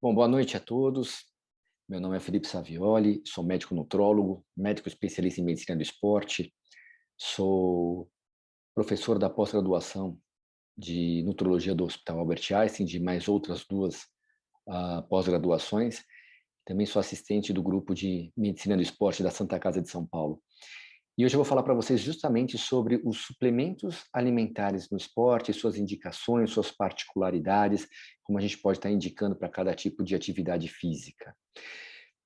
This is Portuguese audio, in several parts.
Bom, boa noite a todos. Meu nome é Felipe Savioli, sou médico nutrólogo, médico especialista em medicina do esporte, sou professor da pós-graduação de nutrologia do Hospital Albert Einstein, de mais outras duas pós-graduações. Também sou assistente do grupo de medicina do esporte da Santa Casa de São Paulo. E hoje eu vou falar para vocês justamente sobre os suplementos alimentares no esporte, suas indicações, suas particularidades, como a gente pode estar indicando para cada tipo de atividade física.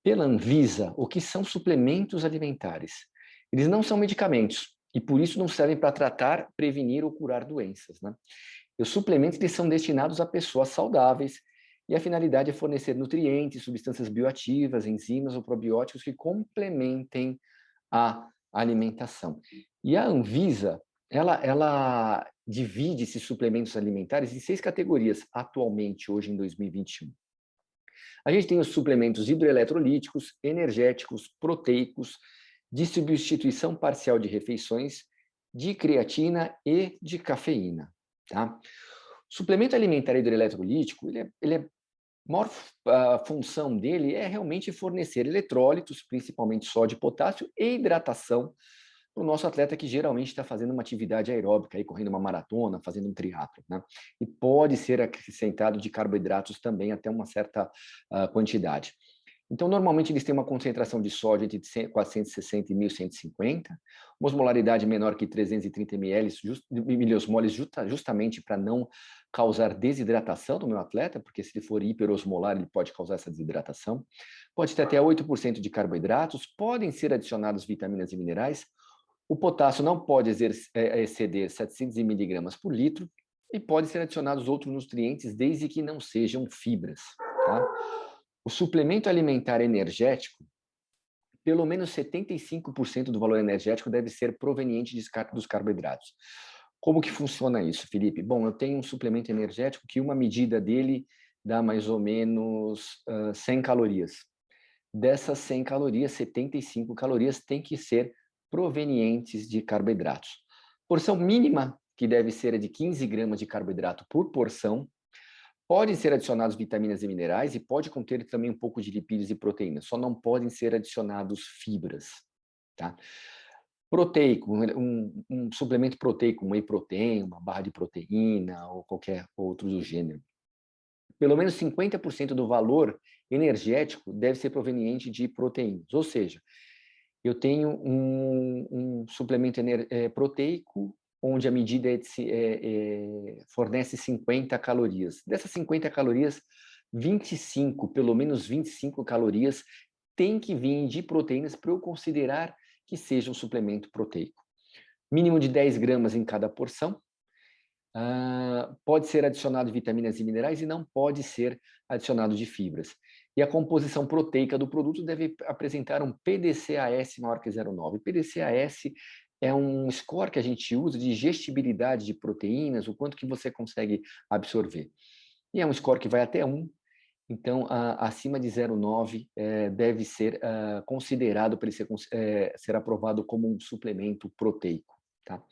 Pela Anvisa, o que são suplementos alimentares? Eles não são medicamentos e por isso não servem para tratar, prevenir ou curar doenças, né? E os suplementos eles são destinados a pessoas saudáveis e a finalidade é fornecer nutrientes, substâncias bioativas, enzimas ou probióticos que complementem a alimentação. E a Anvisa, ela divide esses suplementos alimentares em 6 categorias atualmente, hoje em 2021. A gente tem os suplementos hidroeletrolíticos, energéticos, proteicos, de substituição parcial de refeições, de creatina e de cafeína. Tá? O suplemento alimentar hidroeletrolítico, a maior função dele é realmente fornecer eletrólitos, principalmente sódio e potássio, e hidratação para o nosso atleta que geralmente está fazendo uma atividade aeróbica, aí, correndo uma maratona, fazendo um triatlo, né? E pode ser acrescentado de carboidratos também até uma certa quantidade. Então, normalmente, eles têm uma concentração de sódio entre 460 e 1150, uma osmolaridade menor que 330 ml, miliosmoles, justamente para não causar desidratação do meu atleta, porque se ele for hiperosmolar, ele pode causar essa desidratação. Pode ter até 8% de carboidratos, podem ser adicionados vitaminas e minerais. O potássio não pode exceder 700 miligramas por litro e pode ser adicionados outros nutrientes desde que não sejam fibras, tá? O suplemento alimentar energético, pelo menos 75% do valor energético deve ser proveniente dos carboidratos. Como que funciona isso, Felipe? Bom, eu tenho um suplemento energético que uma medida dele dá mais ou menos 100 calorias. Dessas 100 calorias, 75 calorias têm que ser provenientes de carboidratos. Porção mínima, que deve ser a de 15 gramas de carboidrato por porção. Podem ser adicionados vitaminas e minerais e pode conter também um pouco de lipídios e proteínas, só não podem ser adicionados fibras, tá? Proteico, um suplemento proteico, um whey protein, uma barra de proteína ou qualquer outro do gênero. Pelo menos 50% do valor energético deve ser proveniente de proteínas, ou seja, eu tenho um suplemento proteico, onde a medida fornece 50 calorias. Dessas 50 calorias, 25, pelo menos 25 calorias, tem que vir de proteínas para eu considerar que seja um suplemento proteico. Mínimo de 10 gramas em cada porção. Pode ser adicionado vitaminas e minerais e não pode ser adicionado de fibras. E a composição proteica do produto deve apresentar um PDCAS maior que 0,9. PDCAS é um score que a gente usa de digestibilidade de proteínas, o quanto que você consegue absorver. E é um score que vai até 1, então acima de 0,9 deve ser considerado para ele ser aprovado como um suplemento proteico. Tá?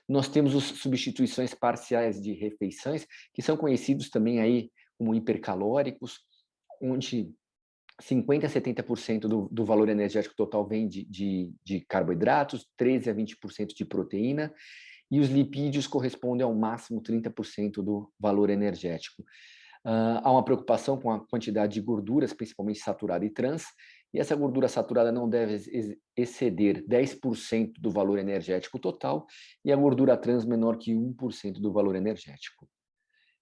Nós temos as substituições parciais de refeições, que são conhecidos também aí como hipercalóricos, onde 50% a 70% do valor energético total vem de carboidratos, 13% a 20% de proteína, e os lipídios correspondem ao máximo 30% do valor energético. Há uma preocupação com a quantidade de gorduras, principalmente saturada e trans, e essa gordura saturada não deve exceder 10% do valor energético total, e a gordura trans menor que 1% do valor energético.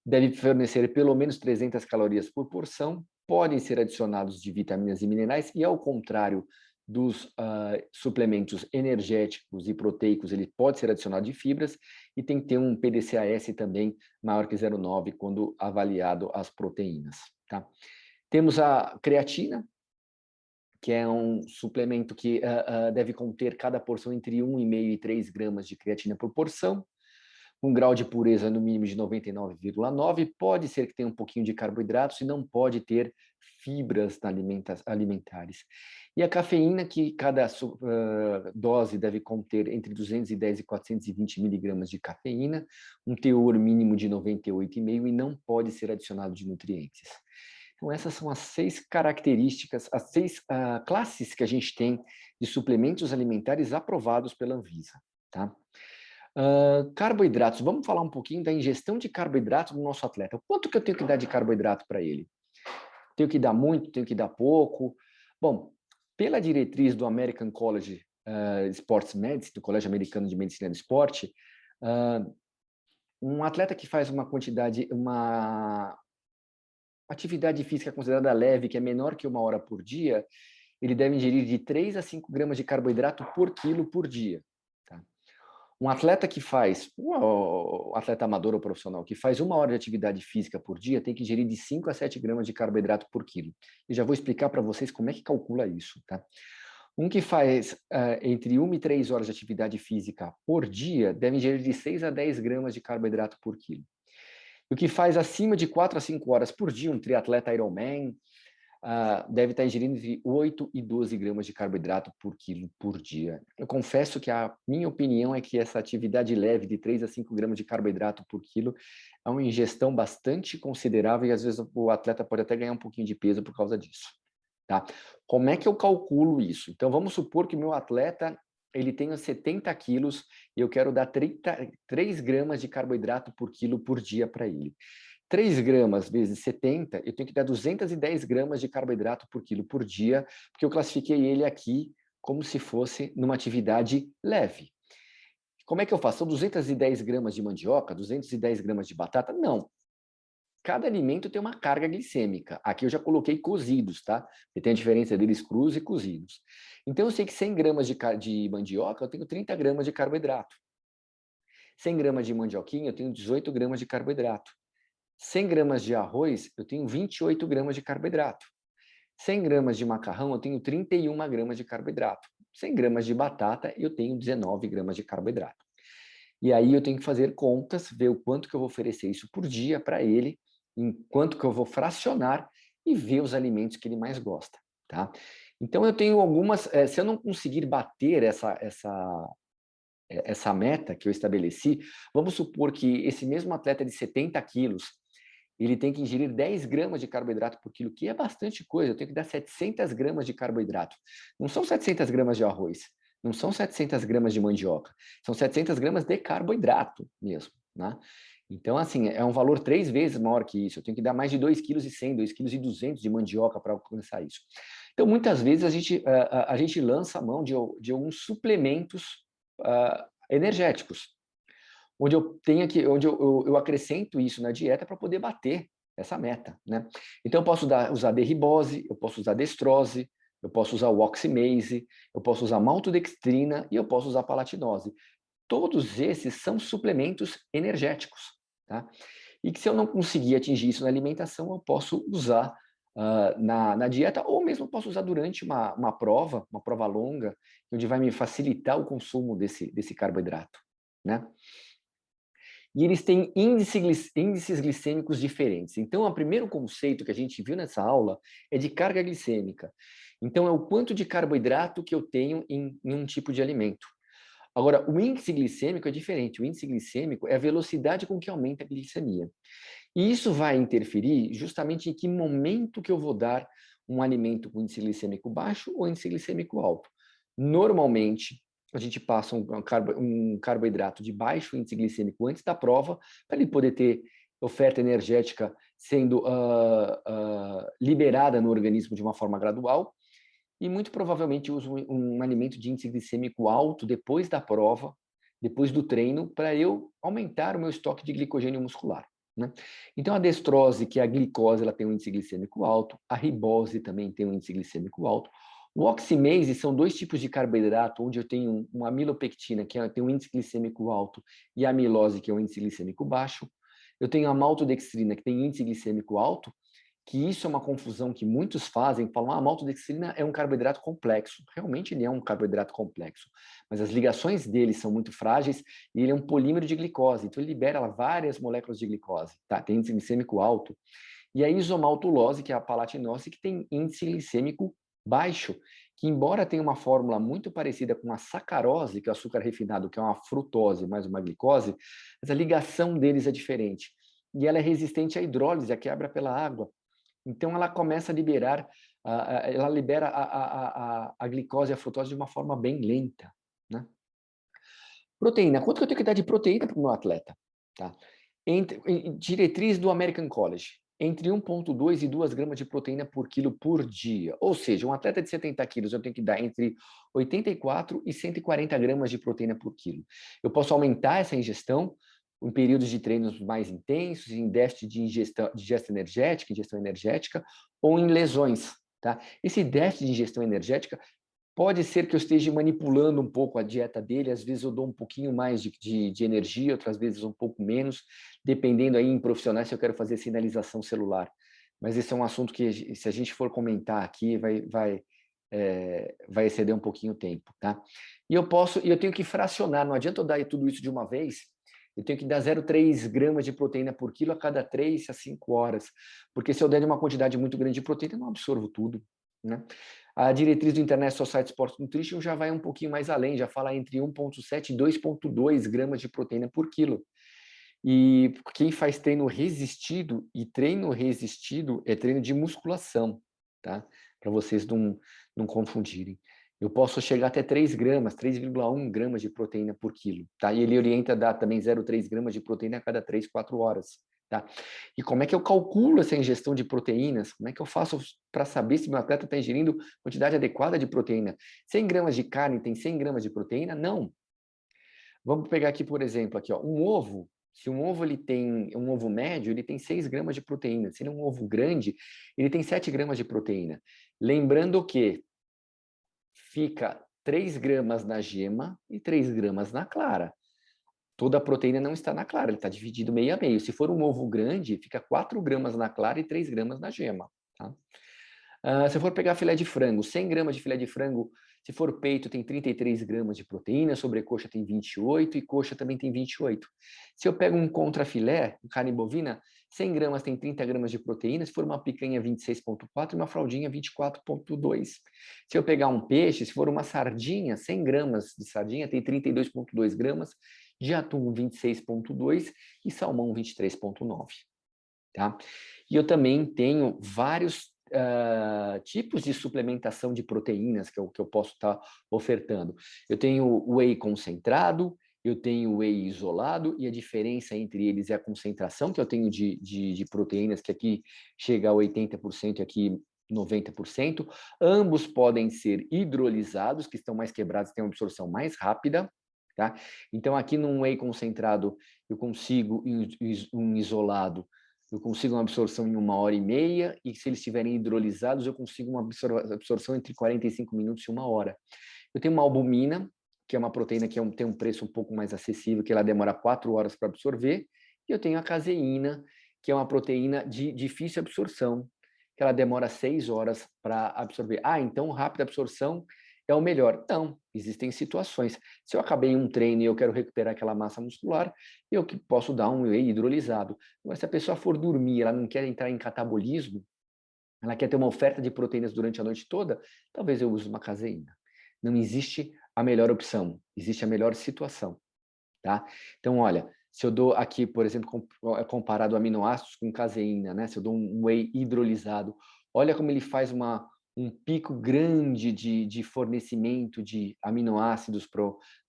Deve fornecer pelo menos 300 calorias por porção, podem ser adicionados de vitaminas e minerais, e ao contrário dos suplementos energéticos e proteicos, ele pode ser adicionado de fibras, e tem que ter um PDCAS também maior que 0,9 quando avaliado as proteínas. Tá? Temos a creatina, que é um suplemento que deve conter cada porção entre 1,5 e 3 gramas de creatina por porção, um grau de pureza no mínimo de 99,9, pode ser que tenha um pouquinho de carboidratos e não pode ter fibras alimentares. E a cafeína, que cada dose deve conter entre 210 e 420 miligramas de cafeína, um teor mínimo de 98,5 e não pode ser adicionado de nutrientes. Então, essas são as 6 características, as 6 classes que a gente tem de suplementos alimentares aprovados pela Anvisa, tá? Carboidratos, vamos falar um pouquinho da ingestão de carboidratos do nosso atleta. Quanto que eu tenho que dar de carboidrato para ele? Tenho que dar muito, tenho que dar pouco? Bom, pela diretriz do American College Sports Medicine, do Colégio Americano de Medicina do Esporte, um atleta que faz uma atividade física considerada leve, que é menor que 1 hora por dia, ele deve ingerir de 3 a 5 gramas de carboidrato por quilo por dia. Tá? Um atleta que faz, um atleta amador ou profissional, que faz 1 hora de atividade física por dia, tem que ingerir de 5 a 7 gramas de carboidrato por quilo. E já vou explicar para vocês como é que calcula isso. Tá? Um que faz entre 1 e 3 horas de atividade física por dia, deve ingerir de 6 a 10 gramas de carboidrato por quilo. E o que faz acima de 4 a 5 horas por dia, um triatleta Ironman, deve estar ingerindo entre 8 e 12 gramas de carboidrato por quilo por dia. Eu confesso que a minha opinião é que essa atividade leve de 3 a 5 gramas de carboidrato por quilo é uma ingestão bastante considerável e às vezes o atleta pode até ganhar um pouquinho de peso por causa disso. Tá? Como é que eu calculo isso? Então, vamos supor que o meu atleta ele tenha 70 quilos e eu quero dar 3 gramas de carboidrato por quilo por dia para ele. 3 gramas vezes 70, eu tenho que dar 210 gramas de carboidrato por quilo por dia, porque eu classifiquei ele aqui como se fosse numa atividade leve. Como é que eu faço? São 210 gramas de mandioca, 210 gramas de batata? Não. Cada alimento tem uma carga glicêmica. Aqui eu já coloquei cozidos, tá? E tem a diferença deles crus e cozidos. Então, eu sei que 100 gramas de mandioca, eu tenho 30 gramas de carboidrato. 100 gramas de mandioquinha, eu tenho 18 gramas de carboidrato. 100 gramas de arroz, eu tenho 28 gramas de carboidrato. 100 gramas de macarrão, eu tenho 31 gramas de carboidrato. 100 gramas de batata, eu tenho 19 gramas de carboidrato. E aí eu tenho que fazer contas, ver o quanto que eu vou oferecer isso por dia para ele, em quanto que eu vou fracionar e ver os alimentos que ele mais gosta, tá? Então eu tenho algumas, se eu não conseguir bater essa meta que eu estabeleci, vamos supor que esse mesmo atleta de 70 quilos, ele tem que ingerir 10 gramas de carboidrato por quilo, que é bastante coisa, eu tenho que dar 700 gramas de carboidrato. Não são 700 gramas de arroz, não são 700 gramas de mandioca, são 700 gramas de carboidrato mesmo, né? Então, assim, é um valor 3 vezes maior que isso. Eu tenho que dar mais de 2,1 kg, 2,2 kg de mandioca para alcançar isso. Então, muitas vezes, a gente lança a mão de alguns suplementos energéticos, onde eu acrescento isso na dieta para poder bater essa meta, né? Então, eu posso usar derribose, eu posso usar destrose, eu posso usar o oximase, eu posso usar maltodextrina e eu posso usar palatinose. Todos esses são suplementos energéticos, tá? E que se eu não conseguir atingir isso na alimentação, eu posso usar na dieta, ou mesmo posso usar durante uma prova longa, onde vai me facilitar o consumo desse carboidrato, né? E eles têm índices glicêmicos diferentes. Então, o primeiro conceito que a gente viu nessa aula é de carga glicêmica. Então, é o quanto de carboidrato que eu tenho em um tipo de alimento. Agora, o índice glicêmico é diferente. O índice glicêmico é a velocidade com que aumenta a glicemia. E isso vai interferir justamente em que momento que eu vou dar um alimento com índice glicêmico baixo ou índice glicêmico alto. Normalmente, a gente passa um carboidrato de baixo índice glicêmico antes da prova, para ele poder ter oferta energética sendo liberada no organismo de uma forma gradual, e muito provavelmente uso um alimento de índice glicêmico alto depois da prova, depois do treino, para eu aumentar o meu estoque de glicogênio muscular, né? Então, a destrose, que é a glicose, ela tem um índice glicêmico alto, a ribose também tem um índice glicêmico alto. O oximase são 2 tipos de carboidrato, onde eu tenho uma amilopectina, que tem um índice glicêmico alto, e a amilose, que é um índice glicêmico baixo. Eu tenho a maltodextrina, que tem índice glicêmico alto, que isso é uma confusão que muitos fazem, falam, a maltodextrina é um carboidrato complexo. Realmente ele é um carboidrato complexo, mas as ligações dele são muito frágeis e ele é um polímero de glicose, então ele libera várias moléculas de glicose, tá? Tem índice glicêmico alto. E a isomaltulose, que é a palatinose, que tem índice glicêmico baixo, que embora tenha uma fórmula muito parecida com a sacarose, que é o açúcar refinado, que é uma frutose mais uma glicose, mas a ligação deles é diferente. E ela é resistente à hidrólise, a quebra pela água. Então, ela começa a liberar, ela libera a glicose e a frutose de uma forma bem lenta, né? Proteína. Quanto que eu tenho que dar de proteína para o meu atleta? Tá? Diretriz do American College. Entre 1,2 e 2 gramas de proteína por quilo por dia. Ou seja, um atleta de 70 quilos, eu tenho que dar entre 84 e 140 gramas de proteína por quilo. Eu posso aumentar essa ingestão em períodos de treinos mais intensos, em déficit de ingestão energética, ou em lesões. Tá? Esse déficit de ingestão energética pode ser que eu esteja manipulando um pouco a dieta dele, às vezes eu dou um pouquinho mais de energia, outras vezes um pouco menos, dependendo aí em profissionais se eu quero fazer sinalização celular. Mas esse é um assunto que, se a gente for comentar aqui, vai exceder um pouquinho o tempo, tá? E eu tenho que fracionar, não adianta eu dar tudo isso de uma vez, eu tenho que dar 0,3 gramas de proteína por quilo a cada 3 a 5 horas, porque se eu der uma quantidade muito grande de proteína, eu não absorvo tudo, né? A diretriz do International Society Sports Nutrition já vai um pouquinho mais além, já fala entre 1,7 e 2,2 gramas de proteína por quilo. E quem faz treino resistido, e treino resistido é treino de musculação, tá? Para vocês não confundirem. Eu posso chegar até 3 gramas, 3,1 gramas de proteína por quilo, tá? E ele orienta a dar também 0,3 gramas de proteína a cada 3, 4 horas. Tá? E como é que eu calculo essa ingestão de proteínas? Como é que eu faço para saber se meu atleta está ingerindo quantidade adequada de proteína? 100 gramas de carne tem 100 gramas de proteína? Não. Vamos pegar aqui, por exemplo, aqui, ó, um ovo. Se um ovo ele tem um ovo médio, ele tem 6 gramas de proteína. Se ele é um ovo grande, ele tem 7 gramas de proteína. Lembrando que fica 3 gramas na gema e 3 gramas na clara. Toda a proteína não está na clara, ele está dividido meio a meio. Se for um ovo grande, fica 4 gramas na clara e 3 gramas na gema. Tá? Se for pegar filé de frango, 100 gramas de filé de frango, se for peito, tem 33 gramas de proteína, sobrecoxa tem 28 e coxa também tem 28. Se eu pego um contrafilé, carne bovina, 100 gramas tem 30 gramas de proteína, se for uma picanha, 26,4 e uma fraldinha, 24,2. Se eu pegar um peixe, se for uma sardinha, 100 gramas de sardinha tem 32,2 gramas, de atum 26,2 e salmão 23,9. Tá? E eu também tenho vários tipos de suplementação de proteínas que eu posso estar ofertando. Eu tenho whey concentrado, eu tenho whey isolado, e a diferença entre eles é a concentração que eu tenho de proteínas, que aqui chega a 80% e aqui 90%. Ambos podem ser hidrolisados, que estão mais quebrados, têm uma absorção mais rápida. Tá? Então, aqui num whey concentrado, eu consigo um isolado, eu consigo uma absorção em 1h30, e se eles estiverem hidrolisados, eu consigo uma absorção entre 45 minutos e 1 hora. Eu tenho uma albumina, que é uma proteína que tem um preço um pouco mais acessível, que ela demora 4 horas para absorver, e eu tenho a caseína, que é uma proteína de difícil absorção, que ela demora 6 horas para absorver. Então rápida absorção é o melhor. Não, existem situações. Se eu acabei um treino e eu quero recuperar aquela massa muscular, eu posso dar um whey hidrolisado. Mas se a pessoa for dormir, ela não quer entrar em catabolismo, ela quer ter uma oferta de proteínas durante a noite toda, talvez eu use uma caseína. Não existe a melhor opção, existe a melhor situação. Tá? Então, olha, se eu dou aqui, por exemplo, comparado aminoácidos com caseína, né? Se eu dou um whey hidrolisado, olha como ele faz um pico grande de fornecimento de aminoácidos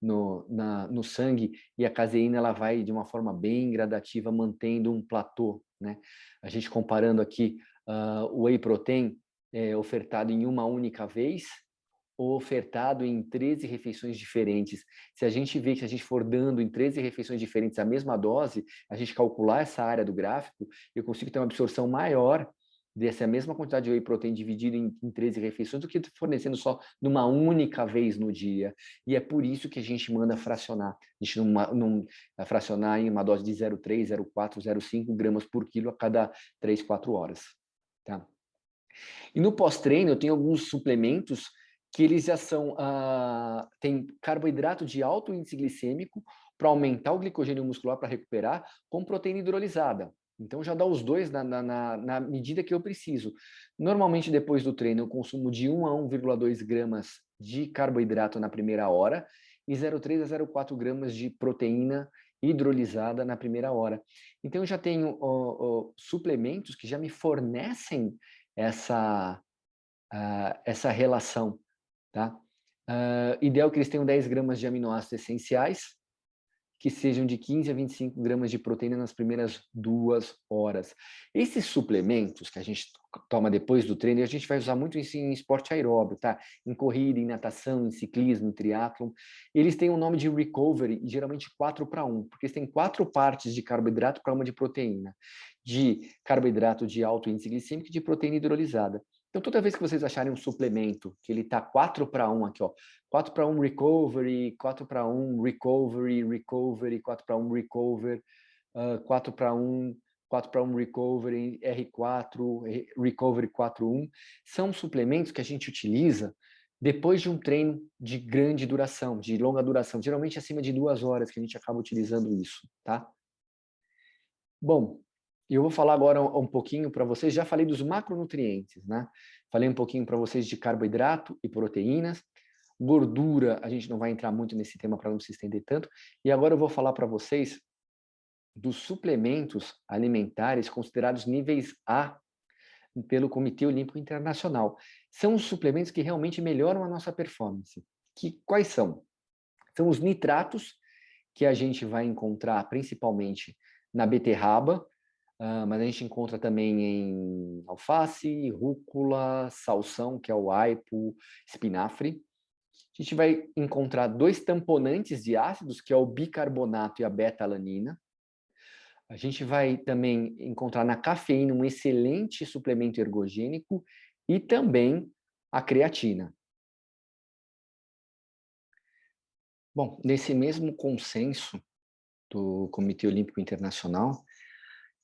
no sangue, e a caseína ela vai de uma forma bem gradativa, mantendo um platô, né? A gente comparando aqui o whey protein ofertado em uma única vez, ou ofertado em 13 refeições diferentes. Se a gente vê que a gente for dando em 13 refeições diferentes a mesma dose, a gente calcular essa área do gráfico, eu consigo ter uma absorção maior dessa mesma quantidade de whey protein dividido em 13 refeições do que fornecendo só numa única vez no dia. E é por isso que a gente manda fracionar. A gente não fracionar em uma dose de 0,3, 0,4, 0,5 gramas por quilo a cada 3, 4 horas. Tá? E no pós-treino eu tenho alguns suplementos que eles já são, tem carboidrato de alto índice glicêmico para aumentar o glicogênio muscular para recuperar, com proteína hidrolisada. Então já dá os dois na medida que eu preciso. Normalmente depois do treino eu consumo de 1 a 1,2 gramas de carboidrato na primeira hora e 0,3 a 0,4 gramas de proteína hidrolisada na primeira hora. Então, eu já tenho suplementos que já me fornecem essa, essa relação, tá? Ideal que eles tenham 10 gramas de aminoácidos essenciais, que sejam de 15 a 25 gramas de proteína nas primeiras 2 horas. Esses suplementos que a gente toma depois do treino, a gente vai usar muito isso em esporte aeróbio, tá? Em corrida, em natação, em ciclismo, em triatlon. Eles têm o nome de recovery, e geralmente 4-para-1, porque eles têm 4 partes de carboidrato para uma de proteína. De carboidrato de alto índice glicêmico e de proteína hidrolisada. Então, toda vez que vocês acharem um suplemento que ele está 4-para-1 aqui, ó, 4-para-1 recovery, 4-para-1 recovery, recovery, 4-para-1 recover, 4-para-1, 4-para-1 recovery, R4, recovery 4-1, são suplementos que a gente utiliza depois de um treino de grande duração, de longa duração, geralmente acima de 2 horas que a gente acaba utilizando isso, tá? Bom, eu vou falar agora um pouquinho para vocês, já falei dos macronutrientes, né? Falei um pouquinho para vocês de carboidrato e proteínas. Gordura, a gente não vai entrar muito nesse tema para não se estender tanto. E agora eu vou falar para vocês dos suplementos alimentares considerados níveis A pelo Comitê Olímpico Internacional. São os suplementos que realmente melhoram a nossa performance. Quais são? São os nitratos, que a gente vai encontrar principalmente na beterraba, mas a gente encontra também em alface, rúcula, salsão, que é o aipo, espinafre. A gente vai encontrar 2 tamponantes de ácidos, que é o bicarbonato e a beta-alanina. A gente vai também encontrar na cafeína um excelente suplemento ergogênico e também a creatina. Bom, nesse mesmo consenso do Comitê Olímpico Internacional,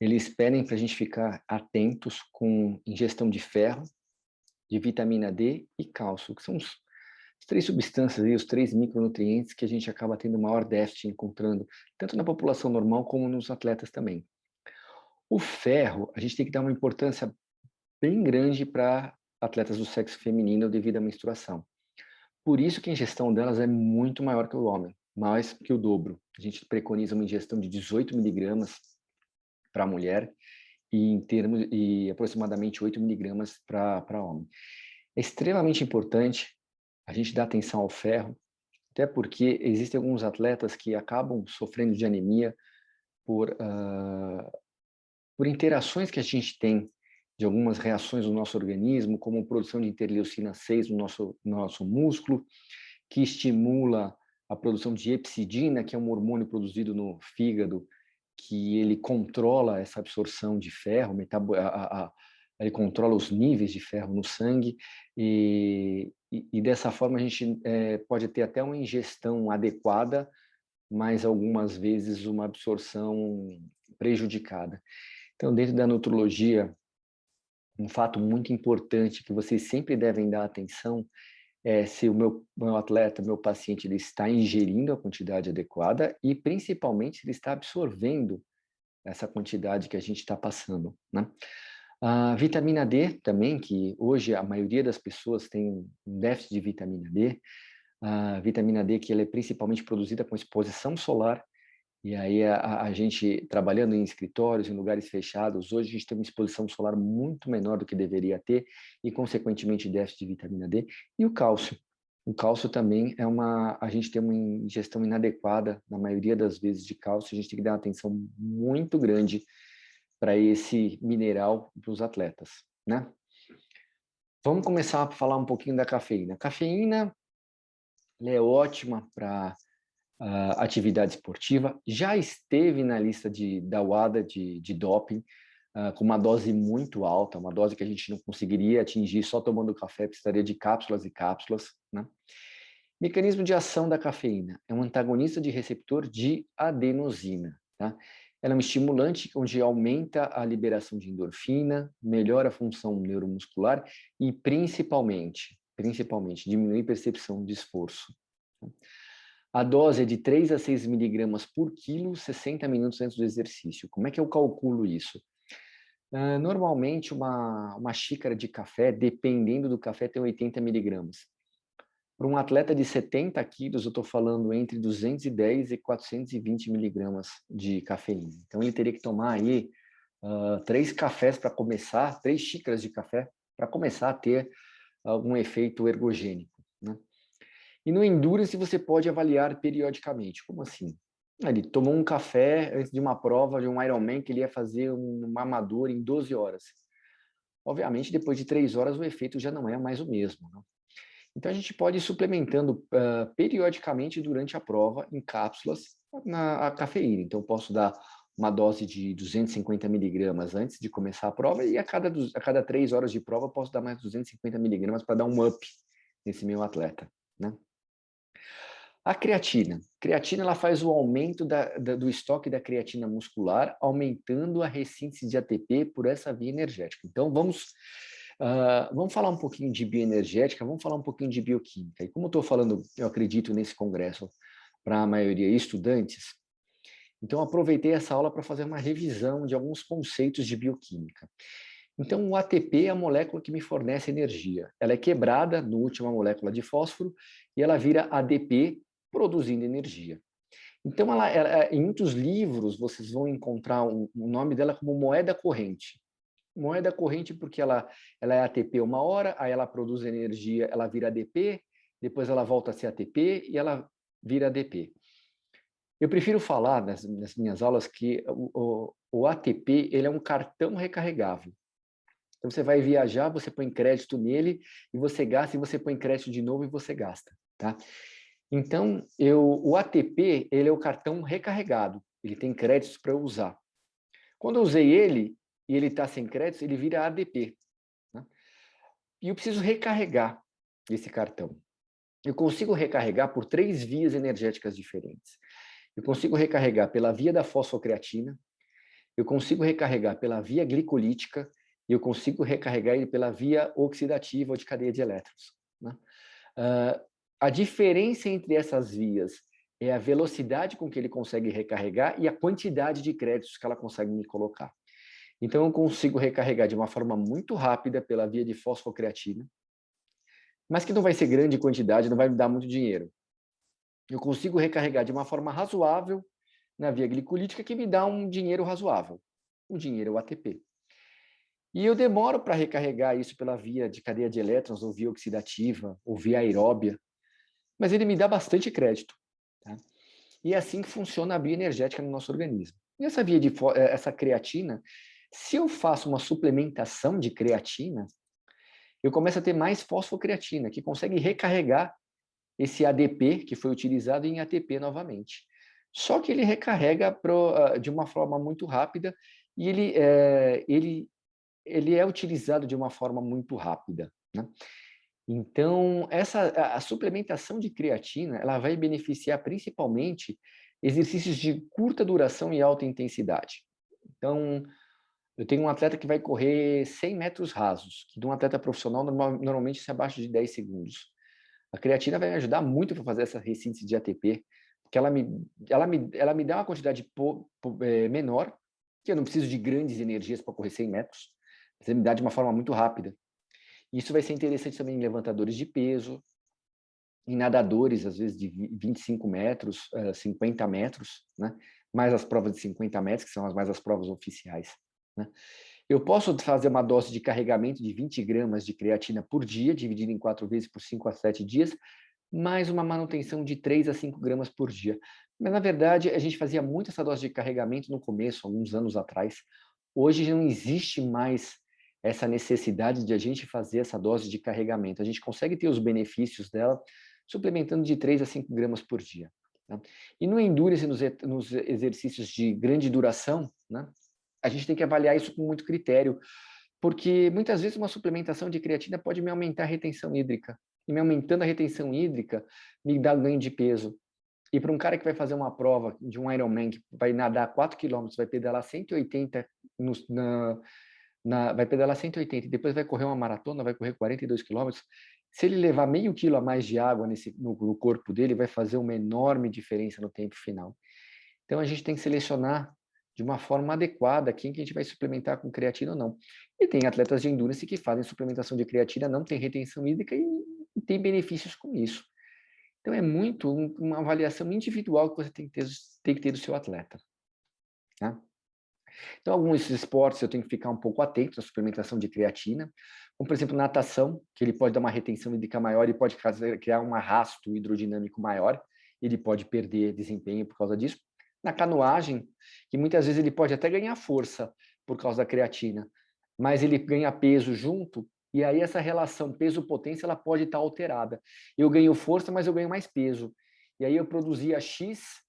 eles pedem para a gente ficar atentos com ingestão de ferro, de vitamina D e cálcio, que são as 3 substâncias e os 3 micronutrientes que a gente acaba tendo maior déficit encontrando, tanto na população normal como nos atletas também. O ferro, a gente tem que dar uma importância bem grande para atletas do sexo feminino devido à menstruação. Por isso que a ingestão delas é muito maior que o homem, mais que o dobro. A gente preconiza uma ingestão de 18 miligramas para a mulher e aproximadamente 8 miligramas para homem. É extremamente importante a gente dar atenção ao ferro, até porque existem alguns atletas que acabam sofrendo de anemia por interações que a gente tem de algumas reações do nosso organismo, como produção de interleucina 6 no nosso músculo, que estimula a produção de hepcidina, que é um hormônio produzido no fígado, que ele controla essa absorção de ferro, ele controla os níveis de ferro no sangue, e dessa forma a gente pode ter até uma ingestão adequada, mas algumas vezes uma absorção prejudicada. Então, dentro da nutrologia, um fato muito importante que vocês sempre devem dar atenção é se o meu atleta, meu paciente, ele está ingerindo a quantidade adequada e, principalmente, se ele está absorvendo essa quantidade que a gente está passando, né? A vitamina D também, que hoje a maioria das pessoas tem um déficit de vitamina D. A vitamina D que ela é principalmente produzida com exposição solar. E aí a gente, trabalhando em escritórios, em lugares fechados, hoje a gente tem uma exposição solar muito menor do que deveria ter e, consequentemente, déficit de vitamina D. E o cálcio. O cálcio também a gente tem uma ingestão inadequada, na maioria das vezes, de cálcio. A gente tem que dar uma atenção muito grande para esse mineral para os atletas, né? Vamos começar a falar um pouquinho da cafeína. A cafeína, ela é ótima para atividade esportiva, já esteve na lista da WADA de doping, com uma dose muito alta, uma dose que a gente não conseguiria atingir só tomando café, precisaria de cápsulas e cápsulas, né? Mecanismo de ação da cafeína. É um antagonista de receptor de adenosina, tá? Ela é um estimulante onde aumenta a liberação de endorfina, melhora a função neuromuscular e, principalmente, diminui a percepção de esforço. Tá? A dose é de 3 a 6 miligramas por quilo, 60 minutos antes do exercício. Como é que eu calculo isso? Normalmente, uma xícara de café, dependendo do café, tem 80 miligramas. Para um atleta de 70 quilos, eu estou falando entre 210 e 420 miligramas de cafeína. Então, ele teria que tomar aí 3 cafés para começar, 3 xícaras de café, para começar a ter algum efeito ergogênico, né? E no Endurance você pode avaliar periodicamente. Como assim? Ele tomou um café antes de uma prova de um Ironman que ele ia fazer um amador em 12 horas. Obviamente, depois de 3 horas, o efeito já não é mais o mesmo, né? Então, a gente pode ir suplementando periodicamente durante a prova, em cápsulas, a cafeína. Então, eu posso dar uma dose de 250 miligramas antes de começar a prova e a cada 3 horas de prova, eu posso dar mais 250 miligramas para dar um up nesse meu atleta, né? A creatina. Creatina ela faz o aumento do estoque da creatina muscular, aumentando a ressíntese de ATP por essa via energética. Então, vamos falar um pouquinho de bioenergética, vamos falar um pouquinho de bioquímica. E como eu estou falando, eu acredito, nesse congresso para a maioria estudantes, então aproveitei essa aula para fazer uma revisão de alguns conceitos de bioquímica. Então, o ATP é a molécula que me fornece energia. Ela é quebrada na última molécula de fósforo e ela vira ADP, produzindo energia. Então, em muitos livros, vocês vão encontrar o nome dela como moeda corrente. Moeda corrente porque ela é ATP uma hora, aí ela produz energia, ela vira ADP, depois ela volta a ser ATP e ela vira ADP. Eu prefiro falar nas minhas aulas que o ATP ele é um cartão recarregável. Então, você vai viajar, você põe crédito nele e você gasta, e você põe crédito de novo e você gasta, tá? Então, o ATP, ele é o cartão recarregado, ele tem créditos para eu usar. Quando eu usei ele, e ele está sem créditos, ele vira ADP, né? E eu preciso recarregar esse cartão. Eu consigo recarregar por 3 vias energéticas diferentes. Eu consigo recarregar pela via da fosfocreatina, eu consigo recarregar pela via glicolítica e eu consigo recarregar ele pela via oxidativa ou de cadeia de elétrons, né? A diferença entre essas vias é a velocidade com que ele consegue recarregar e a quantidade de créditos que ela consegue me colocar. Então, eu consigo recarregar de uma forma muito rápida pela via de fosfocreatina, mas que não vai ser grande quantidade, não vai me dar muito dinheiro. Eu consigo recarregar de uma forma razoável na via glicolítica, que me dá um dinheiro razoável. O dinheiro é o ATP. E eu demoro para recarregar isso pela via de cadeia de elétrons, ou via oxidativa, ou via aeróbia, mas ele me dá bastante crédito, tá? E é assim que funciona a bioenergética no nosso organismo. E essa creatina, se eu faço uma suplementação de creatina, eu começo a ter mais fosfocreatina, que consegue recarregar esse ADP que foi utilizado em ATP novamente. Só que ele recarrega de uma forma muito rápida e ele é utilizado de uma forma muito rápida, né? Então, a suplementação de creatina, ela vai beneficiar principalmente exercícios de curta duração e alta intensidade. Então, eu tenho um atleta que vai correr 100 metros rasos, que de um atleta profissional normalmente se abaixo de 10 segundos. A creatina vai me ajudar muito para fazer essa ressíntese de ATP, porque ela me dá uma quantidade menor, que eu não preciso de grandes energias para correr 100 metros, mas ele me dá de uma forma muito rápida. Isso vai ser interessante também em levantadores de peso, em nadadores, às vezes de 25 metros, 50 metros, né? Mais as provas de 50 metros, que são mais as provas oficiais, né? Eu posso fazer uma dose de carregamento de 20 gramas de creatina por dia, dividido em 4 vezes por 5 a 7 dias, mais uma manutenção de 3 a 5 gramas por dia. Mas, na verdade, a gente fazia muito essa dose de carregamento no começo, alguns anos atrás. Hoje não existe mais essa necessidade de a gente fazer essa dose de carregamento. A gente consegue ter os benefícios dela suplementando de 3 a 5 gramas por dia, né? E no Endurance, nos exercícios de grande duração, né, a gente tem que avaliar isso com muito critério, porque muitas vezes uma suplementação de creatina pode me aumentar a retenção hídrica. E me aumentando a retenção hídrica, me dá ganho de peso. E para um cara que vai fazer uma prova de um Ironman, que vai nadar 4 quilômetros, vai pedalar 180 vai pedalar 180 e depois vai correr uma maratona, vai correr 42 quilômetros, se ele levar meio quilo a mais de água no corpo dele, vai fazer uma enorme diferença no tempo final. Então, a gente tem que selecionar de uma forma adequada quem que a gente vai suplementar com creatina ou não. E tem atletas de endurance que fazem suplementação de creatina, não tem retenção hídrica e e tem benefícios com isso. Então, é muito uma avaliação individual que você tem que ter do seu atleta. Tá? Então, alguns esportes eu tenho que ficar um pouco atento na suplementação de creatina, como, por exemplo, natação, que ele pode dar uma retenção hídrica maior e pode criar um arrasto hidrodinâmico maior, ele pode perder desempenho por causa disso. Na canoagem, que muitas vezes ele pode até ganhar força por causa da creatina, mas ele ganha peso junto, e aí essa relação peso-potência ela pode estar alterada. Eu ganho força, mas eu ganho mais peso. E aí eu produzia X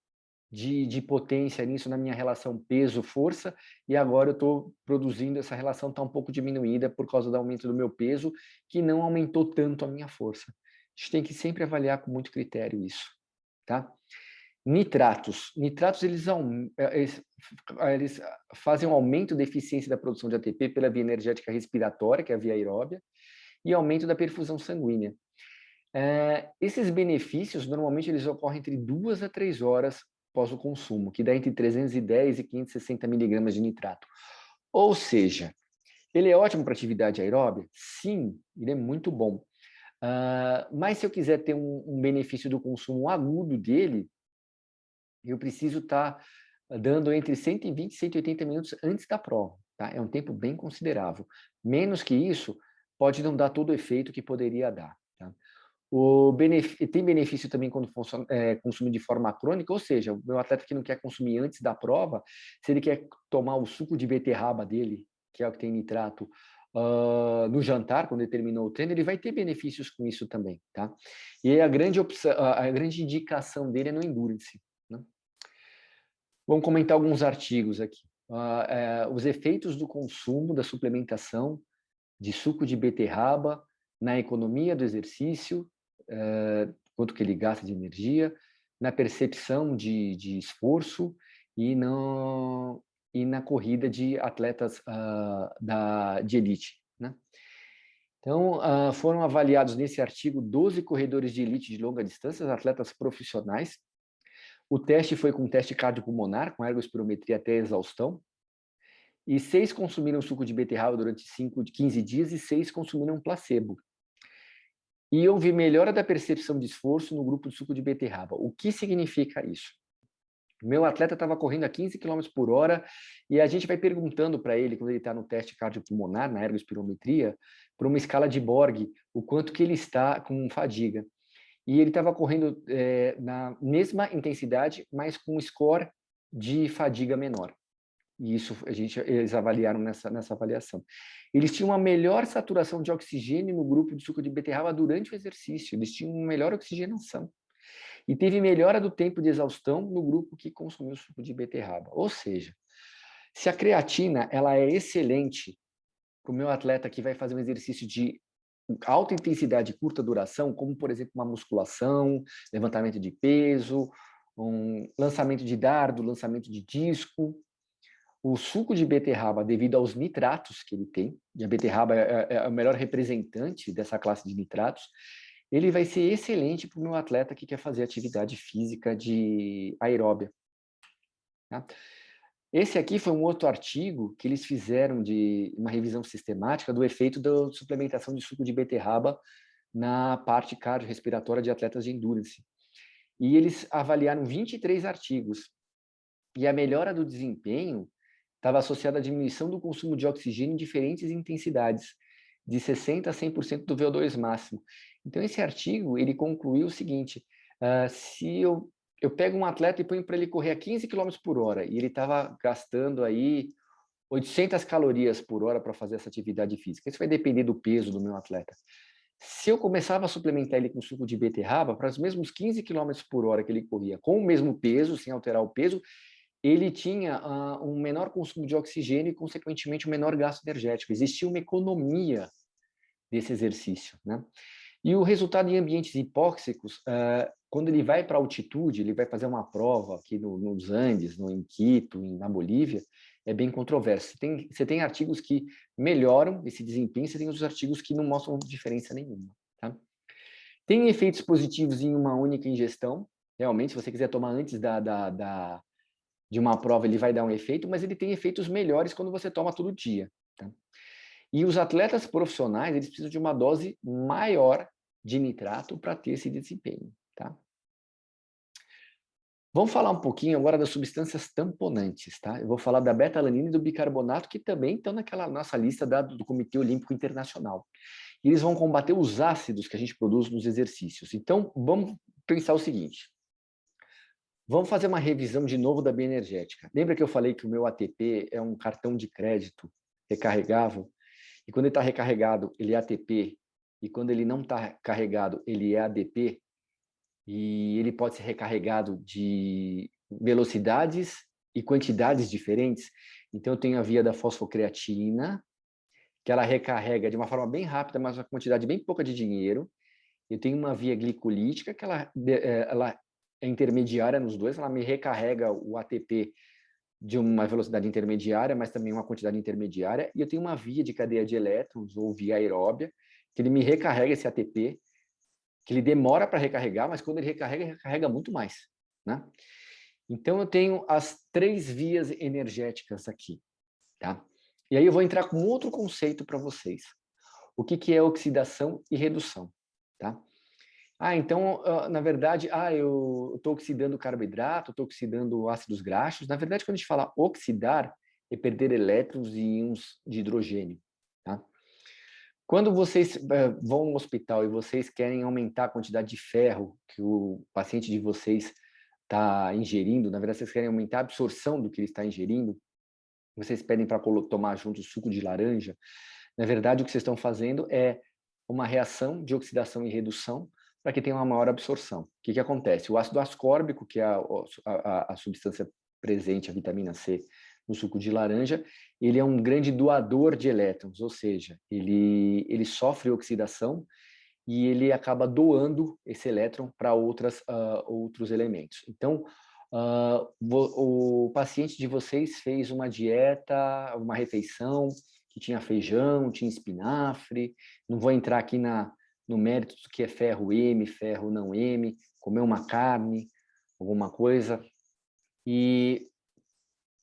de potência nisso na minha relação peso-força, e agora eu estou produzindo, essa relação está um pouco diminuída por causa do aumento do meu peso, que não aumentou tanto a minha força. A gente tem que sempre avaliar com muito critério isso, tá? Nitratos. Nitratos, eles fazem um aumento da eficiência da produção de ATP pela via energética respiratória, que é a via aeróbia, e aumento da perfusão sanguínea. Esses benefícios, normalmente, eles ocorrem entre 2 a 3 horas após o consumo, que dá entre 310 e 560 miligramas de nitrato. Ou seja, ele é ótimo para atividade aeróbia? Sim, ele é muito bom. Mas se eu quiser ter um benefício do consumo agudo dele, eu preciso estar dando entre 120 e 180 minutos antes da prova. Tá? É um tempo bem considerável. Menos que isso, pode não dar todo o efeito que poderia dar. Tá? Tem benefício também quando consumir de forma crônica, ou seja, o meu atleta que não quer consumir antes da prova, se ele quer tomar o suco de beterraba dele, que é o que tem nitrato, no jantar, quando ele terminou o treino, ele vai ter benefícios com isso também. Tá? E a grande indicação dele é no endurance. Né? Vamos comentar alguns artigos aqui. Os efeitos do consumo da suplementação de suco de beterraba na economia do exercício, quanto que ele gasta de energia, na percepção de esforço e na corrida de atletas de elite. Né? Então, foram avaliados nesse artigo 12 corredores de elite de longa distância, atletas profissionais. O teste foi com teste cardiopulmonar, com ergospirometria até exaustão, e 6 consumiram suco de beterraba durante 15 dias e 6 consumiram placebo. E houve melhora da percepção de esforço no grupo de suco de beterraba. O que significa isso? Meu atleta estava correndo a 15 km por hora e a gente vai perguntando para ele, quando ele está no teste cardiopulmonar, na ergospirometria, por uma escala de Borg, o quanto que ele está com fadiga. E ele estava correndo na mesma intensidade, mas com um score de fadiga menor. E isso eles avaliaram nessa avaliação. Eles tinham uma melhor saturação de oxigênio no grupo de suco de beterraba durante o exercício. Eles tinham uma melhor oxigenação. E teve melhora do tempo de exaustão no grupo que consumiu suco de beterraba. Ou seja, se a creatina ela é excelente para o meu atleta que vai fazer um exercício de alta intensidade e curta duração, como, por exemplo, uma musculação, levantamento de peso, um lançamento de dardo, lançamento de disco, o suco de beterraba, devido aos nitratos que ele tem, e a beterraba é o melhor representante dessa classe de nitratos, ele vai ser excelente para o meu atleta que quer fazer atividade física de aeróbia. Tá? Esse aqui foi um outro artigo que eles fizeram de uma revisão sistemática do efeito da suplementação de suco de beterraba na parte cardiorrespiratória de atletas de endurance. E eles avaliaram 23 artigos. E a melhora do desempenho estava associada à diminuição do consumo de oxigênio em diferentes intensidades, de 60% a 100% do VO2 máximo. Então, esse artigo, ele concluiu o seguinte, se eu pego um atleta e ponho para ele correr a 15 km por hora, e ele estava gastando aí 800 calorias por hora para fazer essa atividade física, isso vai depender do peso do meu atleta. Se eu começava a suplementar ele com suco de beterraba, para os mesmos 15 km por hora que ele corria, com o mesmo peso, sem alterar o peso, ele tinha um menor consumo de oxigênio e, consequentemente, um menor gasto energético. Existia uma economia desse exercício. Né? E o resultado em ambientes hipóxicos, quando ele vai para altitude, ele vai fazer uma prova aqui nos Andes, em Quito, na Bolívia, é bem controverso. Você tem artigos que melhoram esse desempenho, você tem os artigos que não mostram diferença nenhuma. Tá? Tem efeitos positivos em uma única ingestão. Realmente, se você quiser tomar antes de uma prova, ele vai dar um efeito, mas ele tem efeitos melhores quando você toma todo dia. Tá? E os atletas profissionais, eles precisam de uma dose maior de nitrato para ter esse desempenho, tá? Vamos falar um pouquinho agora das substâncias tamponantes, tá? Eu vou falar da beta-alanina e do bicarbonato, que também estão naquela nossa lista do Comitê Olímpico Internacional. E eles vão combater os ácidos que a gente produz nos exercícios. Então, vamos pensar o seguinte. Vamos fazer uma revisão de novo da bioenergética. Lembra que eu falei que o meu ATP é um cartão de crédito recarregável? E quando ele está recarregado, ele é ATP. E quando ele não está carregado, ele é ADP. E ele pode ser recarregado de velocidades e quantidades diferentes. Então, eu tenho a via da fosfocreatina, que ela recarrega de uma forma bem rápida, mas uma quantidade bem pouca de dinheiro. Eu tenho uma via glicolítica, que ela é intermediária nos dois, ela me recarrega o ATP de uma velocidade intermediária, mas também uma quantidade intermediária. E eu tenho uma via de cadeia de elétrons, ou via aeróbia, que ele me recarrega esse ATP, que ele demora para recarregar, mas quando ele recarrega muito mais, né? Então, eu tenho as 3 vias energéticas aqui, tá? E aí eu vou entrar com outro conceito para vocês. O que é oxidação e redução, tá? Então, na verdade, eu estou oxidando carboidrato, estou oxidando ácidos graxos. Na verdade, quando a gente fala oxidar, é perder elétrons e íons de hidrogênio, tá? Quando vocês vão no hospital e vocês querem aumentar a quantidade de ferro que o paciente de vocês está ingerindo, na verdade, vocês querem aumentar a absorção do que ele está ingerindo, vocês pedem para tomar junto suco de laranja, na verdade, o que vocês estão fazendo é uma reação de oxidação e redução para que tenha uma maior absorção. O que acontece? O ácido ascórbico, que é a substância presente, a vitamina C, no suco de laranja, ele é um grande doador de elétrons, ou seja, ele sofre oxidação e ele acaba doando esse elétron para outros elementos. Então, o paciente de vocês fez uma dieta, uma refeição que tinha feijão, tinha espinafre, não vou entrar aqui no mérito do que é ferro M, ferro não M, comer uma carne, alguma coisa, e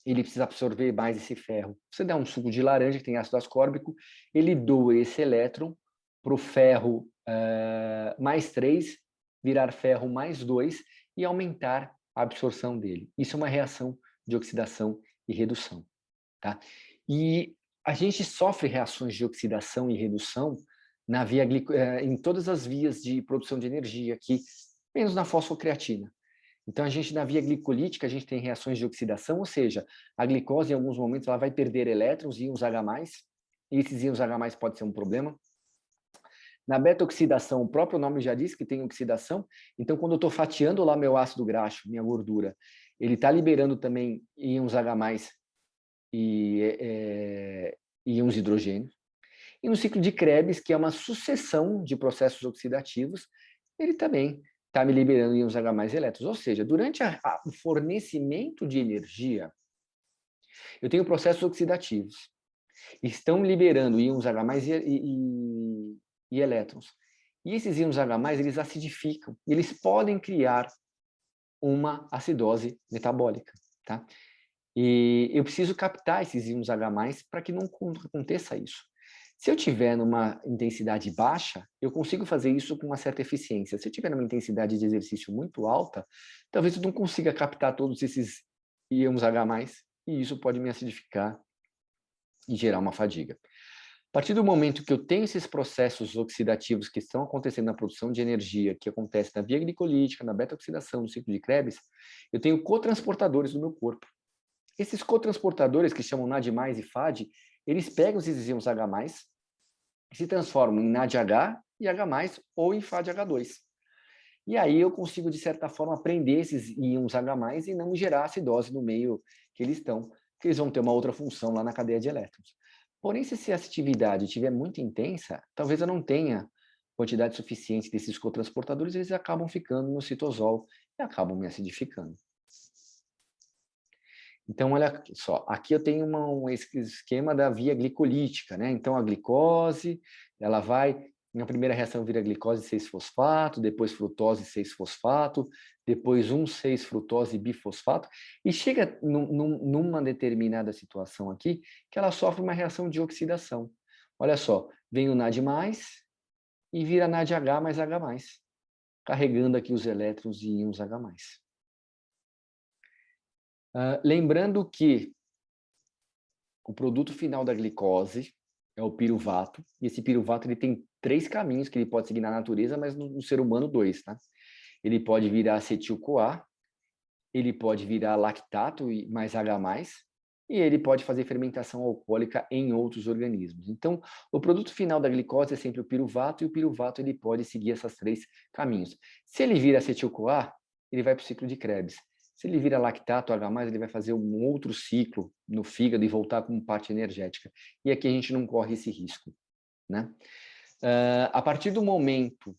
ele precisa absorver mais esse ferro. Você dá um suco de laranja que tem ácido ascórbico, ele doa esse elétron para o ferro mais 3 virar ferro mais 2 e aumentar a absorção dele. Isso é uma reação de oxidação e redução, tá? E a gente sofre reações de oxidação e redução em todas as vias de produção de energia aqui, menos na fosfocreatina. Então, a gente, na via glicolítica, a gente tem reações de oxidação, ou seja, a glicose, em alguns momentos, ela vai perder elétrons, íons H+, e esses íons H+, pode ser um problema. Na beta-oxidação, o próprio nome já diz que tem oxidação, então, quando eu estou fatiando lá meu ácido graxo, minha gordura, ele está liberando também íons H+, e íons hidrogênio. E no ciclo de Krebs, que é uma sucessão de processos oxidativos, ele também está me liberando íons H+ elétrons. Ou seja, durante o fornecimento de energia, eu tenho processos oxidativos. Estão liberando íons H+ e elétrons. E esses íons H+, eles acidificam. E eles podem criar uma acidose metabólica, tá? E eu preciso captar esses íons H+ para que não aconteça isso. Se eu tiver numa intensidade baixa, eu consigo fazer isso com uma certa eficiência. Se eu tiver numa intensidade de exercício muito alta, talvez eu não consiga captar todos esses íons H+, e isso pode me acidificar e gerar uma fadiga. A partir do momento que eu tenho esses processos oxidativos que estão acontecendo na produção de energia, que acontece na via glicolítica, na beta-oxidação, no ciclo de Krebs, eu tenho cotransportadores no meu corpo. Esses cotransportadores, que chamam NAD+, e FAD, eles pegam esses íons H+, e se transformam em NADH e H+, ou em FADH2. E aí eu consigo, de certa forma, prender esses íons H+, e não gerar acidose no meio que eles estão, porque eles vão ter uma outra função lá na cadeia de elétrons. Porém, se essa atividade estiver muito intensa, talvez eu não tenha quantidade suficiente desses cotransportadores, eles acabam ficando no citosol e acabam me acidificando. Então, olha só, aqui eu tenho um esquema da via glicolítica, né? Então, a glicose, ela vai, na primeira reação vira glicose 6-fosfato, depois frutose 6-fosfato, depois 1,6-frutose bifosfato, e chega numa determinada situação aqui, que ela sofre uma reação de oxidação. Olha só, vem o NAD+, e vira NADH mais H+, carregando aqui os elétrons e íons H+. Lembrando que o produto final da glicose é o piruvato, e esse piruvato ele tem 3 caminhos que ele pode seguir na natureza, mas no ser humano 2, tá? Ele pode virar acetil-CoA, ele pode virar lactato e mais H+, e ele pode fazer fermentação alcoólica em outros organismos. Então, o produto final da glicose é sempre o piruvato, e o piruvato ele pode seguir esses 3 caminhos. Se ele vira acetil-CoA, ele vai para o ciclo de Krebs. Se ele vira lactato, H+, ele vai fazer um outro ciclo no fígado e voltar como parte energética. E aqui a gente não corre esse risco, né? A partir do momento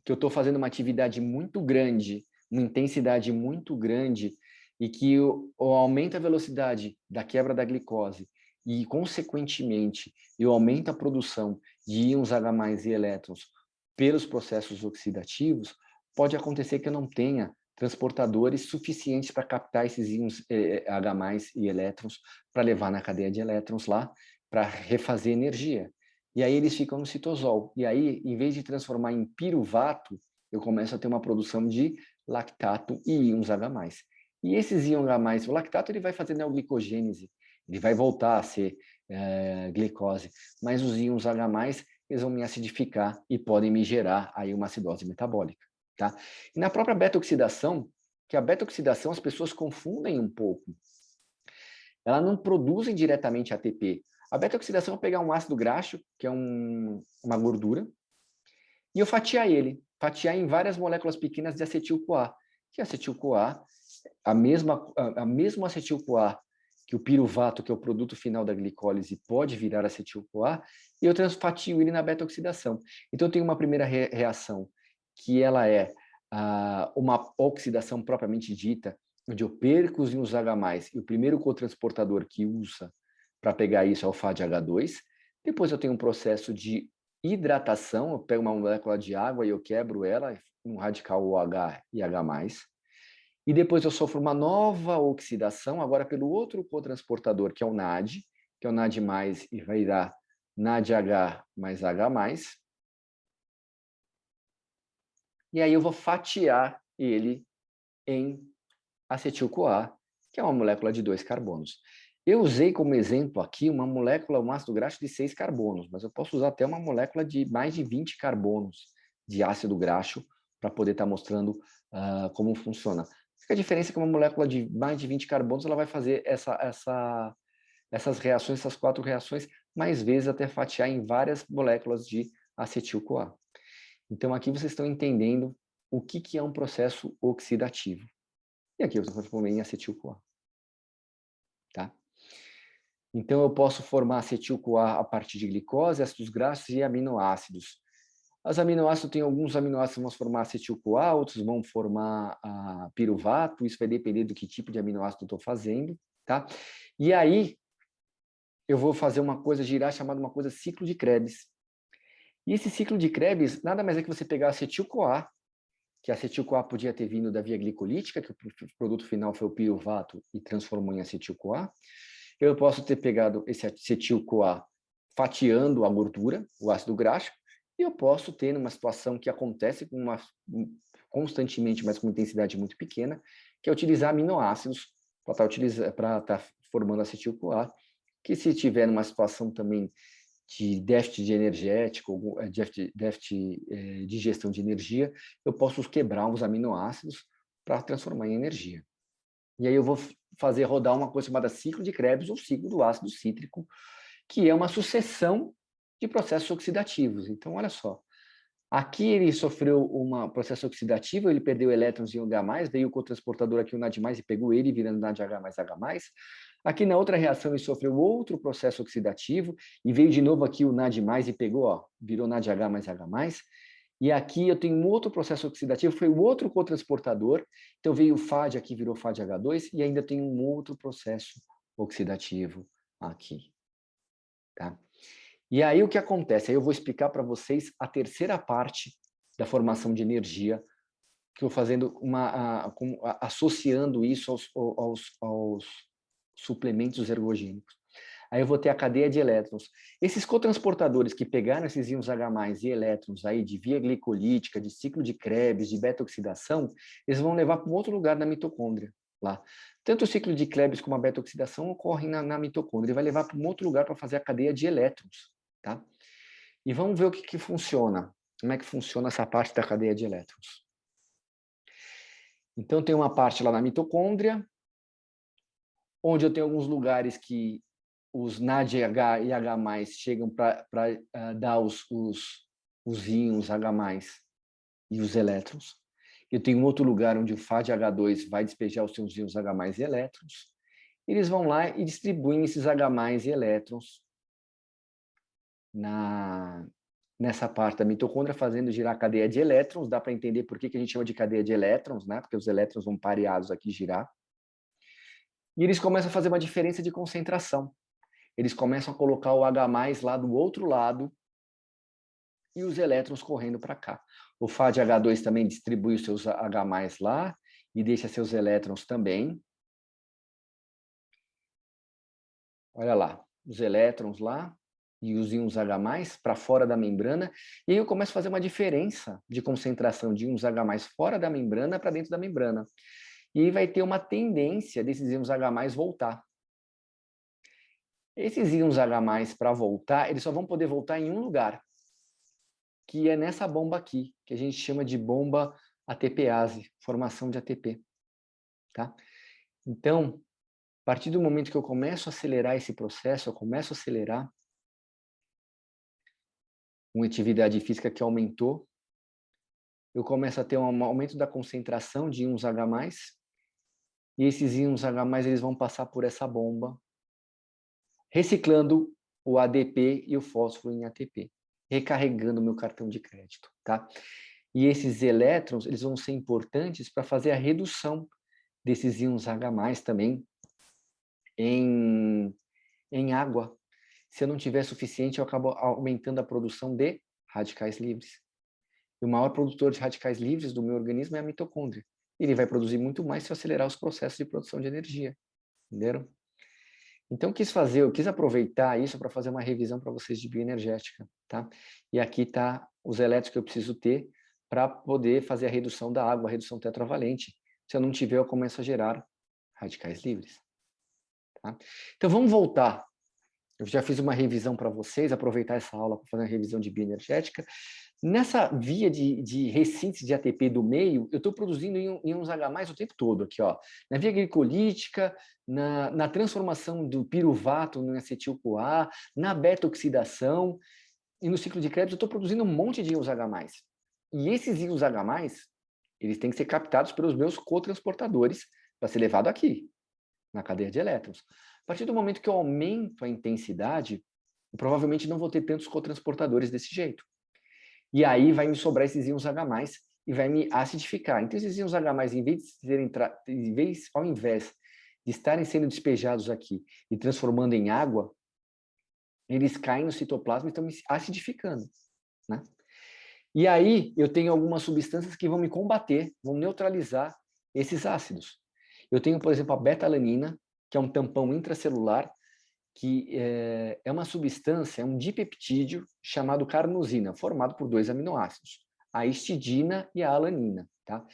que eu estou fazendo uma atividade muito grande, uma intensidade muito grande, e que eu aumento a velocidade da quebra da glicose e, consequentemente, eu aumento a produção de íons H+ e elétrons pelos processos oxidativos, pode acontecer que eu não tenha transportadores suficientes para captar esses íons H+ e elétrons para levar na cadeia de elétrons lá para refazer energia. E aí eles ficam no citosol. E aí, em vez de transformar em piruvato, eu começo a ter uma produção de lactato e íons H+. E esses íons H+, o lactato ele vai fazer neoglicogênese, ele vai voltar a ser glicose, mas os íons H+, eles vão me acidificar e podem me gerar aí uma acidose metabólica, tá? E na própria beta-oxidação, que a beta-oxidação as pessoas confundem um pouco. Ela não produzem diretamente ATP. A beta-oxidação é pegar um ácido graxo, que é uma gordura, e eu fatiar em várias moléculas pequenas de acetil-CoA. Que acetil-CoA, a mesma acetil-CoA que o piruvato, que é o produto final da glicólise, pode virar acetil-CoA, e eu fatio ele na beta-oxidação. Então, eu tenho uma primeira reação, que ela é uma oxidação propriamente dita, onde eu perco os íons H+, e o primeiro cotransportador que usa para pegar isso é o FADH2. Depois eu tenho um processo de hidratação, eu pego uma molécula de água e eu quebro ela, um radical OH e H+. E depois eu sofro uma nova oxidação, agora pelo outro cotransportador, que é o NAD, que é o NAD+, e vai dar NADH mais H+. E aí eu vou fatiar ele em acetil-CoA, que é uma molécula de 2 carbonos. Eu usei como exemplo aqui uma molécula, um ácido graxo de 6 carbonos, mas eu posso usar até uma molécula de mais de 20 carbonos de ácido graxo para poder estar mostrando como funciona. A diferença é que uma molécula de mais de 20 carbonos ela vai fazer essas reações, essas 4 reações, mais vezes até fatiar em várias moléculas de acetil-CoA. Então, aqui vocês estão entendendo o que é um processo oxidativo. E aqui eu estou transformando em acetil-CoA. Tá? Então, eu posso formar acetil-CoA a partir de glicose, ácidos graxos e aminoácidos. Os aminoácidos, tem alguns aminoácidos que vão formar acetil-CoA, outros vão formar piruvato, isso vai depender do que tipo de aminoácido eu estou fazendo. Tá? E aí, eu vou fazer uma coisa girar, chamada uma coisa ciclo de Krebs. E esse ciclo de Krebs, nada mais é que você pegar acetil-CoA, que a acetil-CoA podia ter vindo da via glicolítica, que o produto final foi o piruvato e transformou em acetil-CoA. Eu posso ter pegado esse acetil-CoA fatiando a gordura, o ácido graxo, e eu posso ter numa situação que acontece constantemente, mas com intensidade muito pequena, que é utilizar aminoácidos para estar formando acetil-CoA, que se tiver numa situação também de déficit energético, déficit de gestão de energia, eu posso quebrar os aminoácidos para transformar em energia. E aí eu vou fazer rodar uma coisa chamada ciclo de Krebs ou ciclo do ácido cítrico, que é uma sucessão de processos oxidativos. Então, olha só, aqui ele sofreu um processo oxidativo, ele perdeu elétrons em H+, veio o cotransportador aqui, o NAD+, e pegou ele, virando NADH mais H+. Aqui na outra reação ele sofreu outro processo oxidativo, e veio de novo aqui o NAD+, e pegou, ó, virou NADH mais H+. E aqui eu tenho um outro processo oxidativo, foi o outro cotransportador, então veio o FAD aqui, virou FADH2, e ainda tem um outro processo oxidativo aqui. Tá? E aí o que acontece? Aí eu vou explicar para vocês a terceira parte da formação de energia, que eu vou fazendo associando isso aos suplementos ergogênicos. Aí eu vou ter a cadeia de elétrons. Esses cotransportadores que pegaram esses íons H+, e elétrons aí de via glicolítica, de ciclo de Krebs, de beta-oxidação, eles vão levar para um outro lugar da mitocôndria lá. Tanto o ciclo de Krebs como a beta-oxidação ocorrem na mitocôndria. Ele vai levar para um outro lugar para fazer a cadeia de elétrons, tá? E vamos ver o que funciona. Como é que funciona essa parte da cadeia de elétrons. Então, tem uma parte lá na mitocôndria, onde eu tenho alguns lugares que os NADH e H+, chegam para dar os íons H+, e os elétrons. Eu tenho um outro lugar onde o FADH2 vai despejar os seus íons H+, e elétrons. Eles vão lá e distribuem esses H+, e elétrons nessa parte da mitocôndria, fazendo girar a cadeia de elétrons. Dá para entender por que a gente chama de cadeia de elétrons, né? Porque os elétrons vão pareados aqui girar. E eles começam a fazer uma diferença de concentração. Eles começam a colocar o H+ lá do outro lado e os elétrons correndo para cá. O FADH2 também distribui os seus H+ lá e deixa seus elétrons também. Olha lá, os elétrons lá e os íons H+ para fora da membrana. E aí eu começo a fazer uma diferença de concentração de íons H+ fora da membrana para dentro da membrana. E aí vai ter uma tendência desses íons H+ voltar. Esses íons H+, para voltar, eles só vão poder voltar em um lugar, que é nessa bomba aqui, que a gente chama de bomba ATPase, formação de ATP. Tá? Então, a partir do momento que eu começo a acelerar esse processo, eu começo a acelerar uma atividade física que aumentou, eu começo a ter um aumento da concentração de íons H+, e esses íons H+, eles vão passar por essa bomba, reciclando o ADP e o fósforo em ATP, recarregando o meu cartão de crédito, tá? E esses elétrons, eles vão ser importantes para fazer a redução desses íons H+ também em água. Se eu não tiver suficiente, eu acabo aumentando a produção de radicais livres. E o maior produtor de radicais livres do meu organismo é a mitocôndria. Ele vai produzir muito mais se eu acelerar os processos de produção de energia. Entenderam? Então, eu quis aproveitar isso para fazer uma revisão para vocês de bioenergética, tá? E aqui tá os elétrons que eu preciso ter para poder fazer a redução da água, a redução tetravalente. Se eu não tiver, eu começo a gerar radicais livres. Tá? Então, vamos voltar. Eu já fiz uma revisão para vocês, aproveitar essa aula para fazer uma revisão de bioenergética. Nessa via de ressíntese de ATP do meio, eu estou produzindo íons H+ o tempo todo aqui, ó. Na via glicolítica, na transformação do piruvato em acetil-CoA, na beta-oxidação e no ciclo de Krebs, eu estou produzindo um monte de íons H+. E esses íons H+, eles têm que ser captados pelos meus cotransportadores para ser levado aqui, na cadeia de elétrons. A partir do momento que eu aumento a intensidade, eu provavelmente não vou ter tantos cotransportadores desse jeito. E aí vai me sobrar esses íons H+, e vai me acidificar. Então, esses íons H+, ao invés de estarem sendo despejados aqui e transformando em água, eles caem no citoplasma e estão me acidificando, né? E aí eu tenho algumas substâncias que vão me combater, vão neutralizar esses ácidos. Eu tenho, por exemplo, a beta-alanina, que é um tampão intracelular, que é uma substância, é um dipeptídeo chamado carnosina, formado por 2 aminoácidos, a histidina e a alanina. Tá?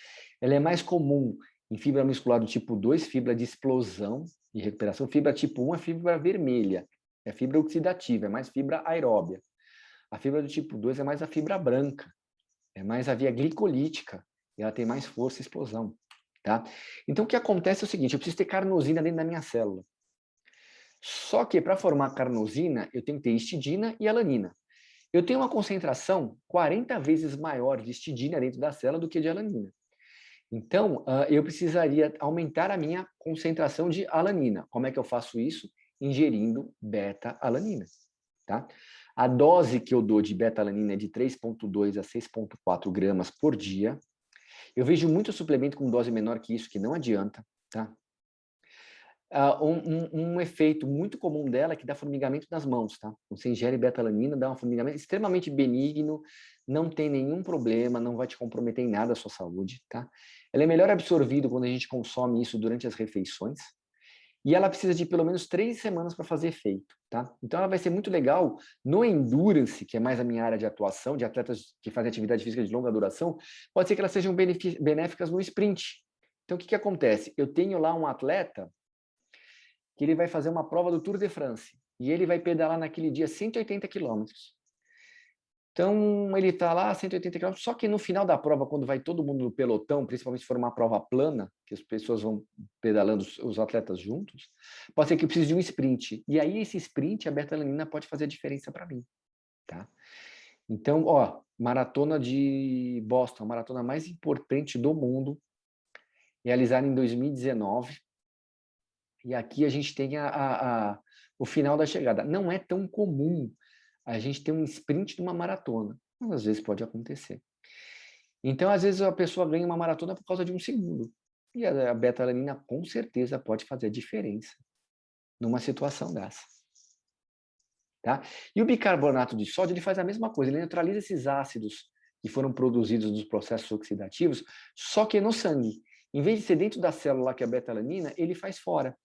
Ela é mais comum em fibra muscular do tipo 2, fibra de explosão e recuperação. Fibra tipo 1 é fibra vermelha, é fibra oxidativa, é mais fibra aeróbia. A fibra do tipo 2 é mais a fibra branca, é mais a via glicolítica, e ela tem mais força e explosão. Tá? Então, o que acontece é o seguinte, eu preciso ter carnosina dentro da minha célula. Só que para formar carnosina, eu tenho que ter histidina e alanina. Eu tenho uma concentração 40 vezes maior de histidina dentro da célula do que de alanina. Então, eu precisaria aumentar a minha concentração de alanina. Como é que eu faço isso? Ingerindo beta-alanina. Tá? A dose que eu dou de beta-alanina é de 3,2 a 6,4 gramas por dia. Eu vejo muito suplemento com dose menor que isso, que não adianta. Tá? Um efeito muito comum dela é que dá formigamento nas mãos, tá? Você ingere beta-alanina, dá um formigamento extremamente benigno, não tem nenhum problema, não vai te comprometer em nada a sua saúde, tá? Ela é melhor absorvida quando a gente consome isso durante as refeições. e ela precisa de pelo menos 3 semanas para fazer efeito, tá? Então ela vai ser muito legal no endurance, que é mais a minha área de atuação, de atletas que fazem atividade física de longa duração, pode ser que elas sejam benéficas no sprint. Então o que acontece? Eu tenho lá um atleta que ele vai fazer uma prova do Tour de France, e ele vai pedalar naquele dia 180 quilômetros. Então, ele está lá, 180 quilômetros, só que no final da prova, quando vai todo mundo no pelotão, principalmente se for uma prova plana, que as pessoas vão pedalando, os atletas juntos, pode ser que eu precise de um sprint. E aí, esse sprint, a betalanina pode fazer a diferença para mim, tá? Então, ó, maratona de Boston, a maratona mais importante do mundo, realizada em 2019. E aqui a gente tem o final da chegada. Não é tão comum a gente ter um sprint de uma maratona, mas às vezes pode acontecer. Então, às vezes, a pessoa ganha uma maratona por causa de 1 segundo. E a beta-alanina, com certeza, pode fazer a diferença numa situação dessa. Tá? E o bicarbonato de sódio, ele faz a mesma coisa, ele neutraliza esses ácidos que foram produzidos nos processos oxidativos, só que no sangue. Em vez de ser dentro da célula, que é a beta-alanina, ele faz fora.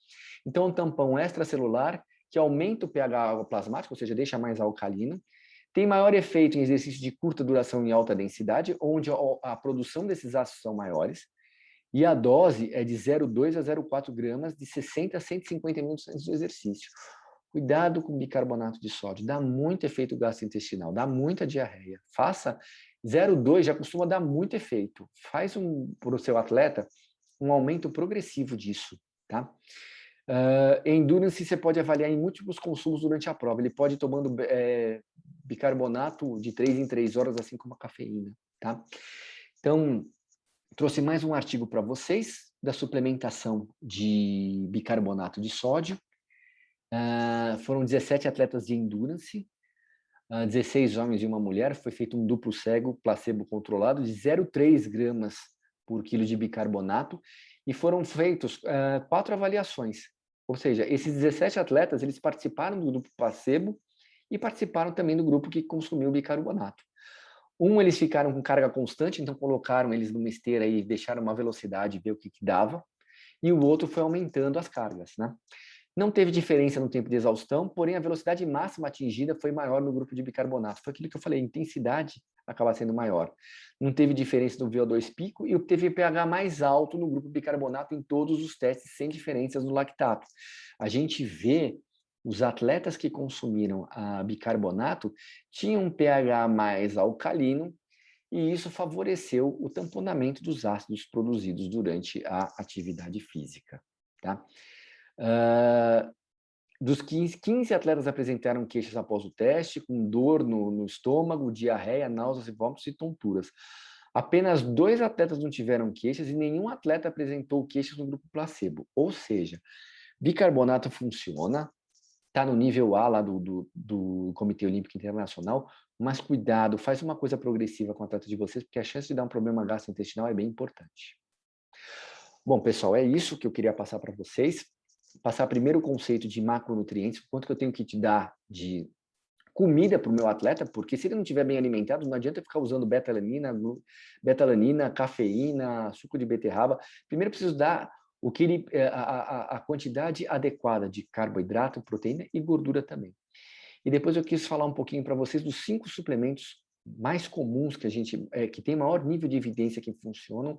Então, é um tampão extracelular que aumenta o pH plasmático, ou seja, deixa mais alcalino, tem maior efeito em exercícios de curta duração e alta densidade, onde a produção desses ácidos são maiores, e a dose é de 0,2 a 0,4 gramas de 60 a 150 minutos antes do exercício. Cuidado com o bicarbonato de sódio, dá muito efeito gastrointestinal, dá muita diarreia. Faça 0,2, já costuma dar muito efeito. Faz para o seu atleta um aumento progressivo disso, tá? Endurance você pode avaliar em múltiplos consumos durante a prova. Ele pode ir tomando bicarbonato de 3 em 3 horas, assim como a cafeína, tá? Então, trouxe mais um artigo para vocês da suplementação de bicarbonato de sódio. Foram 17 atletas de endurance, 16 homens e uma mulher. Foi feito um duplo cego, placebo controlado, de 0,3 gramas por quilo de bicarbonato, e foram feitos 4 avaliações. Ou seja, esses 17 atletas, eles participaram do grupo placebo e participaram também do grupo que consumiu bicarbonato. Eles ficaram com carga constante, então colocaram eles numa esteira e deixaram uma velocidade, ver o que dava, e o outro foi aumentando as cargas, né? Não teve diferença no tempo de exaustão, porém a velocidade máxima atingida foi maior no grupo de bicarbonato. Foi aquilo que eu falei, a intensidade acaba sendo maior. Não teve diferença no VO2 pico e teve pH mais alto no grupo bicarbonato em todos os testes, sem diferenças no lactato. A gente vê os atletas que consumiram a bicarbonato tinham um pH mais alcalino, e isso favoreceu o tamponamento dos ácidos produzidos durante a atividade física, tá? Dos 15 atletas apresentaram queixas após o teste, com dor no estômago, diarreia, náuseas e vômitos e tonturas. Apenas 2 atletas não tiveram queixas e nenhum atleta apresentou queixas no grupo placebo. Ou seja, bicarbonato funciona, está no nível A lá do Comitê Olímpico Internacional, mas cuidado, faz uma coisa progressiva com o atleta de vocês, porque a chance de dar um problema gastrointestinal é bem importante. Bom, pessoal, é isso que eu queria passar para vocês. Passar primeiro o conceito de macronutrientes, o quanto que eu tenho que te dar de comida para o meu atleta, porque se ele não estiver bem alimentado, não adianta ficar usando betalanina, cafeína, suco de beterraba. Primeiro eu preciso dar o que ele, a quantidade adequada de carboidrato, proteína e gordura também. E depois eu quis falar um pouquinho para vocês dos 5 suplementos mais comuns que a gente que tem maior nível de evidência que funcionam,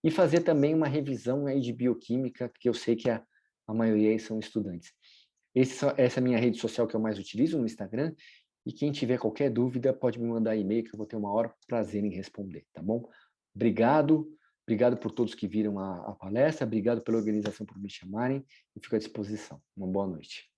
e fazer também uma revisão aí de bioquímica, que eu sei que a maioria aí são estudantes. Essa é a minha rede social que eu mais utilizo no Instagram, e quem tiver qualquer dúvida pode me mandar e-mail que eu vou ter o maior prazer em responder, tá bom? Obrigado por todos que viram a palestra, obrigado pela organização por me chamarem, e fico à disposição. Uma boa noite.